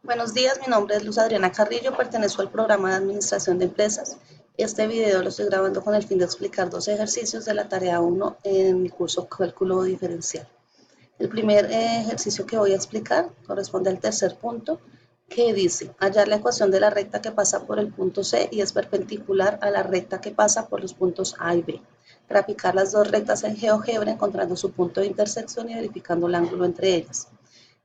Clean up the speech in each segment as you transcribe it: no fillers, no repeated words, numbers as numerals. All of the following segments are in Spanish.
Buenos días, mi nombre es Luz Adriana Carrillo, pertenezco al programa de Administración de Empresas. Este video lo estoy grabando con el fin de explicar dos ejercicios de la tarea 1 en mi curso Cálculo Diferencial. El primer ejercicio que voy a explicar corresponde al tercer punto, que dice hallar la ecuación de la recta que pasa por el punto C y es perpendicular a la recta que pasa por los puntos A y B. Graficar las dos rectas en GeoGebra encontrando su punto de intersección y verificando el ángulo entre ellas.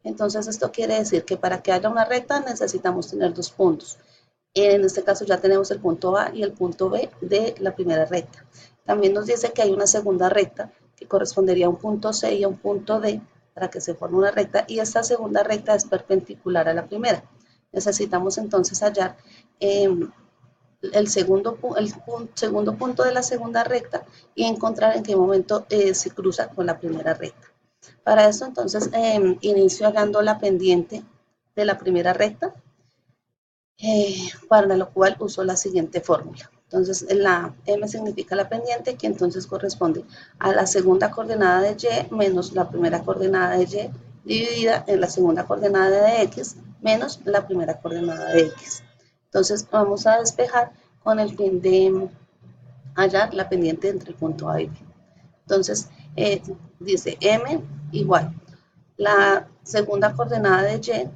Entonces esto quiere decir que para que haya una recta necesitamos tener dos puntos. En este caso ya tenemos el punto A y el punto B de la primera recta. También nos dice que hay una segunda recta que correspondería a un punto C y a un punto D para que se forme una recta, y esta segunda recta es perpendicular a la primera. Necesitamos entonces hallar segundo punto de la segunda recta y encontrar en qué momento se cruza con la primera recta. Para eso entonces inicio hallando la pendiente de la primera recta, para lo cual uso la siguiente fórmula. Entonces la M significa la pendiente, que entonces corresponde a la segunda coordenada de Y menos la primera coordenada de Y dividida en la segunda coordenada de X menos la primera coordenada de X. Entonces vamos a despejar con el fin de hallar la pendiente entre el punto A y B. Entonces dice M igual la segunda coordenada de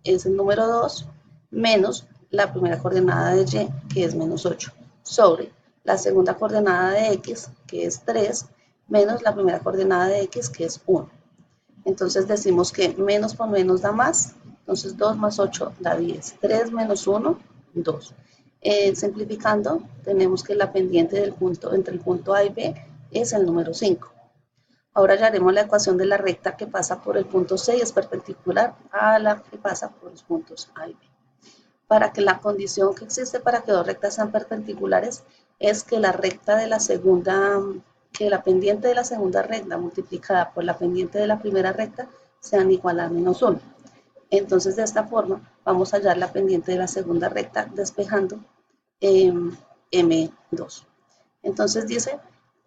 Y es el número 2 menos la primera coordenada de Y, que es menos 8, sobre la segunda coordenada de X, que es 3, menos la primera coordenada de X, que es 1. Entonces decimos que menos por menos da más, entonces 2 más 8 da 10, 3 menos 1, 2. Simplificando, tenemos que la pendiente del punto entre el punto A y B es el número 5. Ahora hallaremos la ecuación de la recta que pasa por el punto C y es perpendicular a la que pasa por los puntos A y B. Para que la condición que existe para que dos rectas sean perpendiculares es que la recta de la segunda, que la pendiente de la segunda recta multiplicada por la pendiente de la primera recta sean igual a menos 1. Entonces de esta forma vamos a hallar la pendiente de la segunda recta despejando M2. Entonces dice,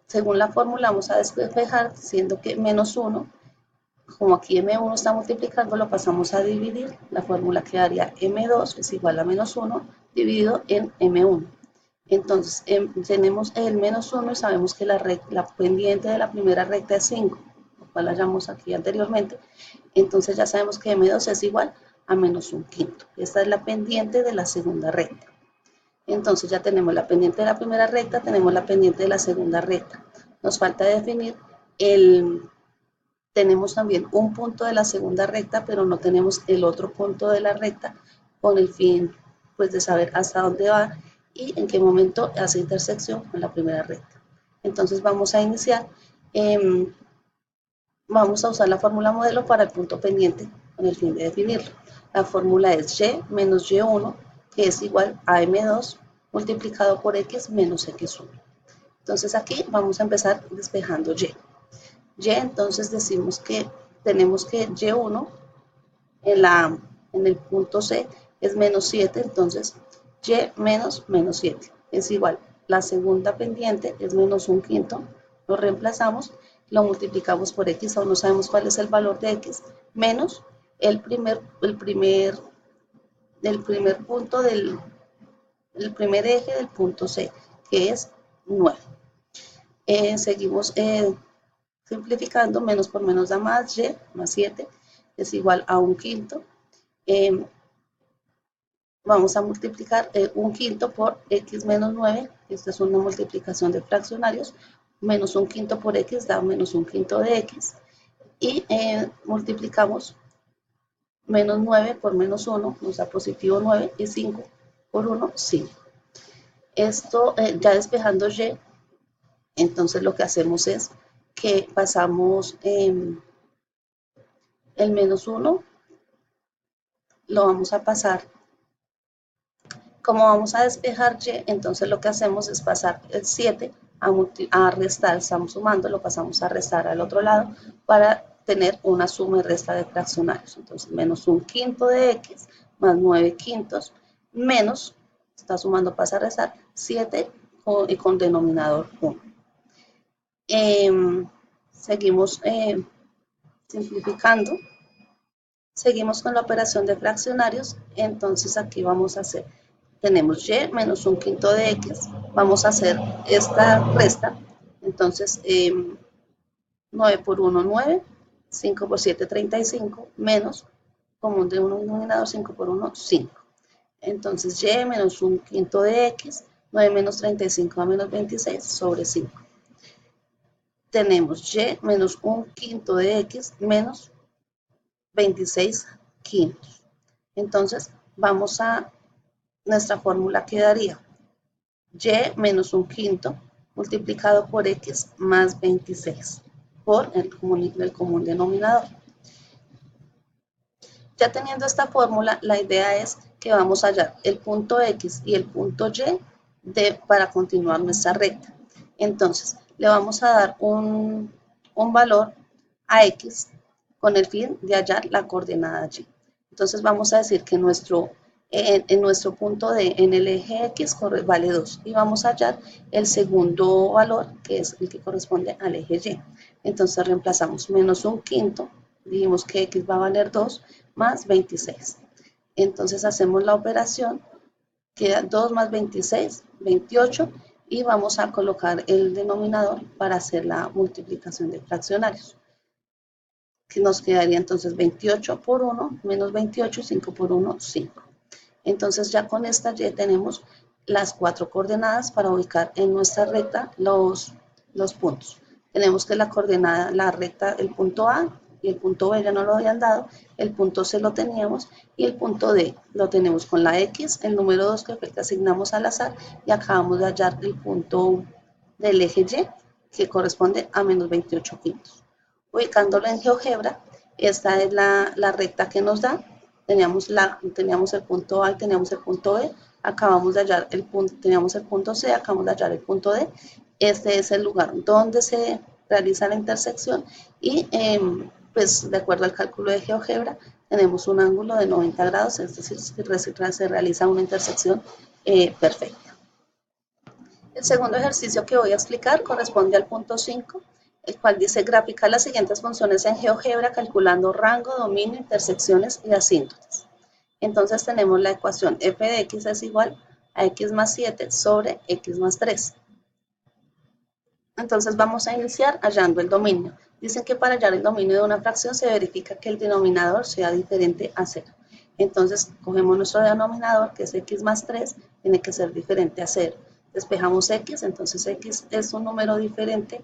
según la fórmula vamos a despejar siendo que menos 1, como aquí M1 está multiplicando, lo pasamos a dividir. La fórmula quedaría M2 es igual a menos 1 dividido en M1. Entonces tenemos el menos 1 y sabemos que la pendiente de la primera recta es 5, lo cual hallamos aquí anteriormente. Entonces ya sabemos que M2 es igual a menos 1/5. Esta es la pendiente de la segunda recta. Entonces ya tenemos la pendiente de la primera recta, tenemos la pendiente de la segunda recta. Nos falta definir tenemos también un punto de la segunda recta, pero no tenemos el otro punto de la recta, con el fin pues de saber hasta dónde va y en qué momento hace intersección con la primera recta. Entonces vamos a iniciar, vamos a usar la fórmula modelo para el punto pendiente con el fin de definirlo. La fórmula es Y menos Y1, que es igual a M2 multiplicado por X menos X1. Entonces aquí vamos a empezar despejando Y, entonces decimos que tenemos que Y1 en el punto C es menos 7, entonces Y menos 7 es igual. La segunda pendiente es menos 1/5, lo reemplazamos, lo multiplicamos por X, aún no sabemos cuál es el valor de X, menos el primer punto el primer eje del punto C, que es 9. Seguimos simplificando, menos por menos da más, Y más 7 es igual a 1/5. Vamos a multiplicar 1/5 por X menos 9, esta es una multiplicación de fraccionarios, menos 1/5 por X da menos 1/5 de X, y multiplicamos menos 9 por menos 1, nos da positivo 9, y 5 por 1, 5. Esto ya despejando Y, entonces lo que hacemos es que pasamos el menos 1, lo vamos a pasar. Como vamos a despejar Y, entonces lo que hacemos es pasar el 7 a restar, estamos sumando, lo pasamos a restar al otro lado para tener una suma y resta de fraccionarios. Entonces menos 1/5 de X más 9/5 menos, está sumando, pasa a restar, 7 y con denominador 1. Seguimos simplificando. Seguimos con la operación de fraccionarios, entonces aquí vamos a hacer, tenemos y menos un quinto de x, vamos a hacer esta resta, entonces 9 por 1, 9, 5 por 7, 35, menos común de un denominador, 5 por 1, 5. Entonces y menos un quinto de x, 9 menos 35 a menos 26 sobre 5. Tenemos y menos un quinto de x menos 26 quintos. Entonces vamos a, nuestra fórmula quedaría y menos un quinto multiplicado por x más 26 por el común denominador. Ya teniendo esta fórmula, la idea es que vamos a hallar el punto x y el punto y para continuar nuestra recta. Entonces, le vamos a dar un valor a x con el fin de hallar la coordenada y. Entonces, vamos a decir que en nuestro punto D, en el eje x, vale 2 y vamos a hallar el segundo valor, que es el que corresponde al eje y. Entonces, reemplazamos menos un quinto, dijimos que x va a valer 2, más 26. Entonces, hacemos la operación, queda 2 más 26, 28, y vamos a colocar el denominador para hacer la multiplicación de fraccionarios. Que nos quedaría entonces 28 por 1 menos 28, 5 por 1, 5. Entonces ya con esta y tenemos las 4 coordenadas para ubicar en nuestra recta los puntos. Tenemos que la coordenada, la recta, el punto A y el punto B ya no lo habían dado, el punto C lo teníamos y el punto D lo tenemos con la X, el número 2 que asignamos al azar y acabamos de hallar el punto del eje Y que corresponde a menos 28 quintos. Ubicándolo en GeoGebra, esta es la recta que nos da. Teníamos el punto A y teníamos el punto B, acabamos de hallar el punto, teníamos el punto C, acabamos de hallar el punto D. Este es el lugar donde se realiza la intersección y pues de acuerdo al cálculo de GeoGebra tenemos un ángulo de 90 grados, es decir, se realiza una intersección perfecta. El segundo ejercicio que voy a explicar corresponde al punto 5, el cual dice graficar las siguientes funciones en GeoGebra calculando rango, dominio, intersecciones y asíntotas. Entonces tenemos la ecuación f de x es igual a x más 7 sobre x más 3. Entonces vamos a iniciar hallando el dominio. Dicen que para hallar el dominio de una fracción se verifica que el denominador sea diferente a 0. Entonces cogemos nuestro denominador, que es x más 3, tiene que ser diferente a 0. Despejamos x, entonces x es un número diferente.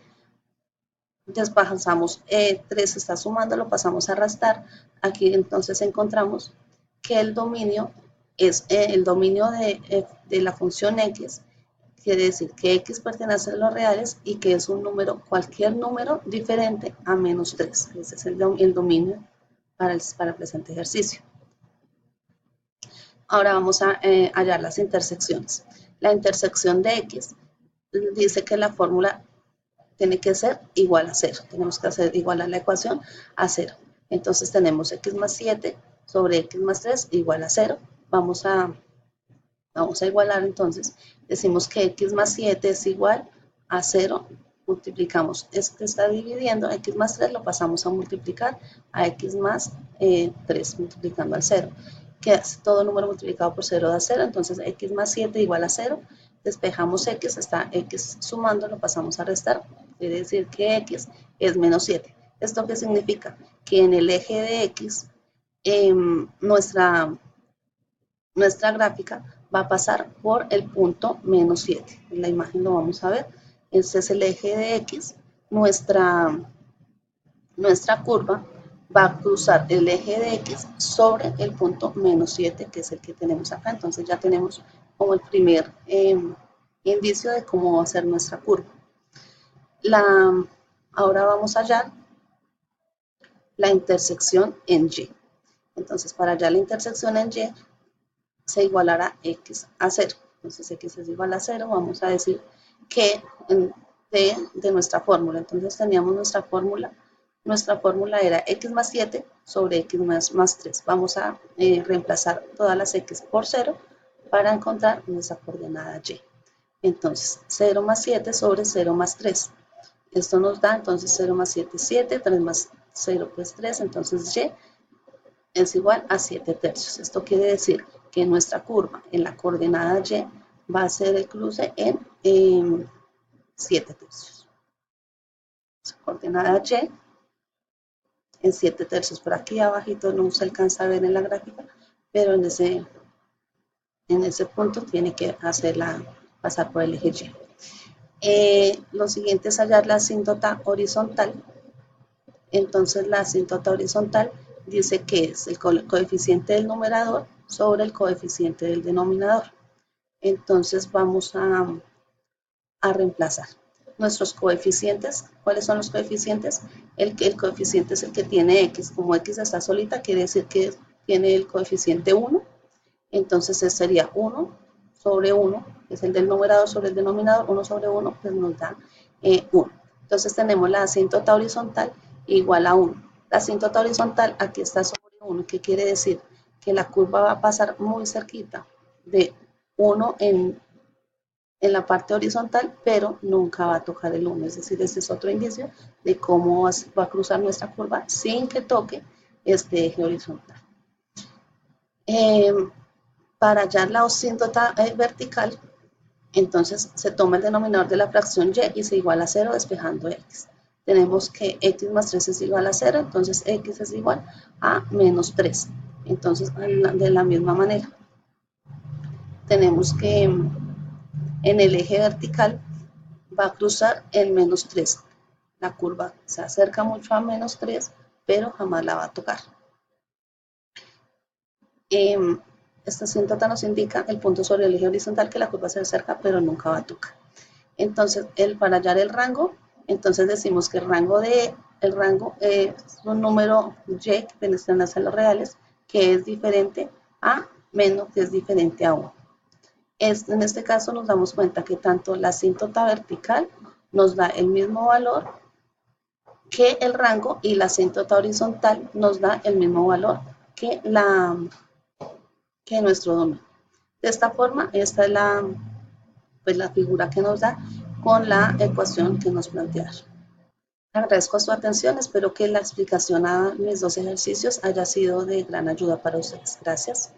Despejamos 3, está sumando, lo pasamos a restar. Aquí entonces encontramos que el dominio es el dominio de la función x, quiere decir que x pertenece a los reales y que es un número, cualquier número diferente a menos 3. Ese es el dominio para el presente ejercicio. Ahora vamos a hallar las intersecciones. La intersección de x dice que la fórmula tiene que ser igual a 0. Tenemos que hacer igual a la ecuación a 0. Entonces tenemos x más 7 sobre x más 3 igual a 0. Vamos a igualar entonces. Decimos que x más 7 es igual a 0. Multiplicamos esto está dividiendo, x más 3 lo pasamos a multiplicar a x más 3 multiplicando al 0. Queda todo número multiplicado por 0 da 0, entonces x más 7 igual a 0. Despejamos x, está x sumando, lo pasamos a restar, quiere decir que x es menos 7. ¿Esto qué significa? Que en el eje de x nuestra gráfica va a pasar por el punto menos 7. En la imagen lo vamos a ver. Este es el eje de x. Nuestra curva va a cruzar el eje de x sobre el punto menos 7, que es el que tenemos acá. Entonces ya tenemos como el primer indicio de cómo va a ser nuestra curva. Ahora vamos a hallar la intersección en y. Entonces para hallar la intersección en y, se igualará x a 0. Entonces x es igual a 0, vamos a decir que de nuestra fórmula. Entonces teníamos nuestra fórmula era x más 7 sobre x más 3. Vamos a reemplazar todas las x por 0 para encontrar nuestra coordenada y. Entonces 0 más 7 sobre 0 más 3. Esto nos da entonces 0 más 7 es 7, 3 más 0 pues 3, entonces y es igual a 7 tercios. Esto quiere decir que nuestra curva en la coordenada Y va a ser el cruce en 7 tercios. Coordenada Y en 7 tercios. Por aquí abajito no se alcanza a ver en la gráfica, pero en ese punto tiene que pasar por el eje Y. Lo siguiente es hallar la asíntota horizontal. Entonces la asíntota horizontal dice que es el coeficiente del numerador sobre el coeficiente del denominador. Entonces vamos a reemplazar nuestros coeficientes. ¿Cuáles son los coeficientes? El coeficiente es el que tiene x. Como x está solita, quiere decir que tiene el coeficiente 1. Entonces sería 1 sobre 1, que es el del numerador sobre el denominador. 1 sobre 1, pues nos da 1. Entonces tenemos la asíntota horizontal igual a 1. La asíntota horizontal aquí está sobre 1, que quiere decir que la curva va a pasar muy cerquita de 1 en la parte horizontal, pero nunca va a tocar el 1. Es decir, este es otro indicio de cómo va a cruzar nuestra curva sin que toque este eje horizontal. Para hallar la asíntota vertical, entonces se toma el denominador de la fracción y se iguala a 0 despejando x. Tenemos que x más 3 es igual a 0, entonces x es igual a menos 3. Entonces, de la misma manera, tenemos que en el eje vertical va a cruzar en menos 3. La curva se acerca mucho a menos 3, pero jamás la va a tocar. Esta asíntota nos indica el punto sobre el eje horizontal que la curva se acerca, pero nunca va a tocar. Entonces, para hallar el rango, entonces decimos que el rango es un número y que pertenece a los reales, que es diferente a menos, que es diferente a 1. En este caso nos damos cuenta que tanto la asíntota vertical nos da el mismo valor que el rango y la asíntota horizontal nos da el mismo valor que nuestro dominio. De esta forma, esta es la figura que nos da con la ecuación que nos plantearon. Agradezco su atención, espero que la explicación a mis dos ejercicios haya sido de gran ayuda para ustedes. Gracias.